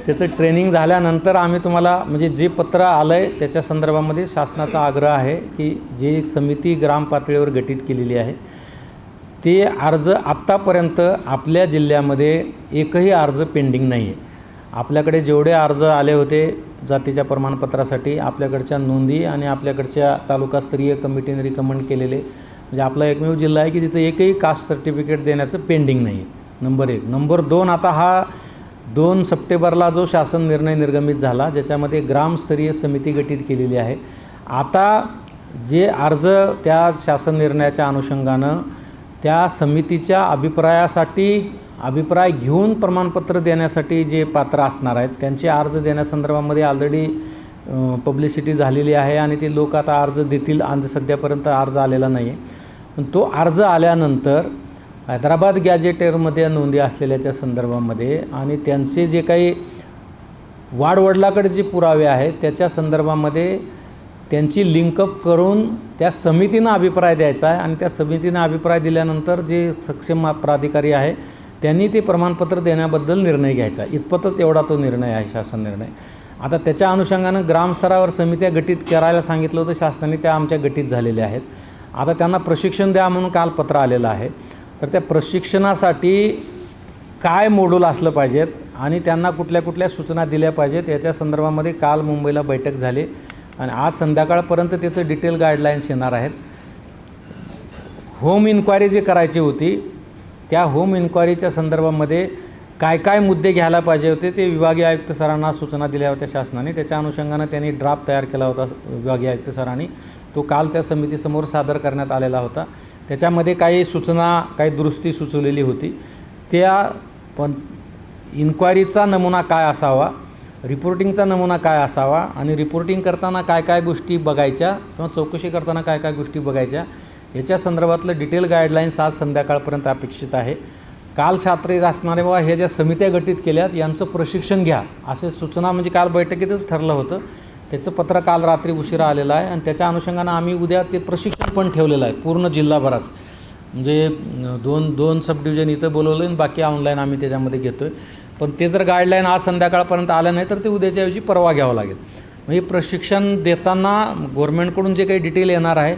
त्याचं ट्रेनिंग झाल्यानंतर आम्ही तुम्हाला म्हणजे जे पत्र आलं आहे त्याच्या संदर्भामध्ये शासनाचा आग्रह आहे की जी समिती ग्राम पातळीवर गठीत केलेली आहे ते अर्ज आत्तापर्यंत आपल्या जिल्ह्यामध्ये एकही अर्ज पेंडिंग नाही आहे। आपल्याकडे जेवढे अर्ज आले होते जातीच्या प्रमाणपत्रासाठी आपल्याकडच्या नोंदी आणि आपल्याकडच्या तालुकास्तरीय कमिटीने रिकमेंड केलेले म्हणजे आपला एकमेव जिल्हा आहे की तिथं एकही कास्ट सर्टिफिकेट देण्याचं पेंडिंग नाही आहे, नंबर 1। नंबर 2, आता हा 2 सप्टेंबरला जो शासन निर्णय निर्गमित झाला ज्याच्यामध्ये ग्रामस्तरीय समिती गठीत केलेली आहे। आता जे अर्ज त्या शासन निर्णयाच्या अनुषंगानं त्या समितीच्या अभिप्राय घेऊन प्रमाणपत्र देण्यासाठी जे पात्र असणार आहेत त्यांचे अर्ज देण्यासंदर्भामध्ये ऑलरेडी पब्लिसिटी झालेली आहे आणि ते लोक आता अर्ज देतील आणि सध्यापर्यंत अर्ज आलेला नाही आहे। पण तो अर्ज आल्यानंतर हैदराबाद गॅजेटेरमध्ये नोंदी असलेल्याच्या संदर्भामध्ये आणि त्यांचे जे काही वाडवडिलाकडे जे पुरावे आहेत त्याच्या संदर्भामध्ये त्यांची लिंकअप करून त्या समितीनं अभिप्राय द्यायचा आहे आणि त्या समितीनं अभिप्राय दिल्यानंतर जे सक्षम प्राधिकारी आहे त्यांनी ते प्रमाणपत्र देण्याबद्दल निर्णय घ्यायचा। इतपतच एवढा तो निर्णय आहे, शासन निर्णय। आता त्याच्या अनुषंगानं ग्रामस्तरावर समित्या गठीत करायला सांगितलं होतं शासनाने, त्या आमच्या गठीत झालेल्या आहेत। आता त्यांना प्रशिक्षण द्या म्हणून काल पत्र आलेलं आहे। तर त्या प्रशिक्षणासाठी काय मॉड्यूल असलं पाहिजेत आणि त्यांना कुठल्या कुठल्या सूचना दिल्या पाहिजेत याच्या संदर्भामध्ये काल मुंबईला बैठक झाली आणि आज संध्याकाळपर्यंत त्याचं डिटेल गाईडलाईन्स येणार आहेत। होम इन्क्वायरी जी करायची होती त्या होम इन्क्वायरीच्या संदर्भामध्ये काय काय मुद्दे घ्यायला पाहिजे होते ते विभागीय आयुक्त सरांना सूचना दिल्या होत्या शासनाने। त्याच्या अनुषंगानं त्यांनी ड्राफ्ट तयार केला होता विभागीय आयुक्त सरांनी, तो काल त्या समितीसमोर सादर करण्यात आलेला होता। त्याच्यामध्ये काही सूचना काही दुरुस्ती सुचवलेली होती। त्या पण इन्क्वायरीचा नमुना काय असावा, रिपोर्टिंगचा नमुना काय असावा आणि रिपोर्टिंग करताना काय काय गोष्टी बघायच्या किंवा चौकशी करताना काय काय गोष्टी बघायच्या याच्या संदर्भातलं डिटेल गाईडलाईन्स आज संध्याकाळपर्यंत अपेक्षित आहे। काल छात्रे असणारे बाबा हे ज्या समित्या गठीत केल्यात यांचं प्रशिक्षण घ्या असे सूचना म्हणजे काल बैठकीतच ठरलं होतं। त्याचं पत्र काल रात्री उशिरा आलेलं आहे आणि त्याच्या अनुषंगानं आम्ही उद्या ते प्रशिक्षण पण ठेवलेलं आहे पूर्ण जिल्हाभराच, म्हणजे दोन सब डिव्हिजन इथं बोलवलं आणि बाकी ऑनलाईन आम्ही त्याच्यामध्ये घेतो आहे। पण ते जर गाईडलाईन आज संध्याकाळपर्यंत आलं नाही तर ते उद्याच्या ऐवजी परवा घ्यावं लागेल। म्हणजे प्रशिक्षण देताना गव्हर्नमेंटकडून जे काही डिटेल येणार आहे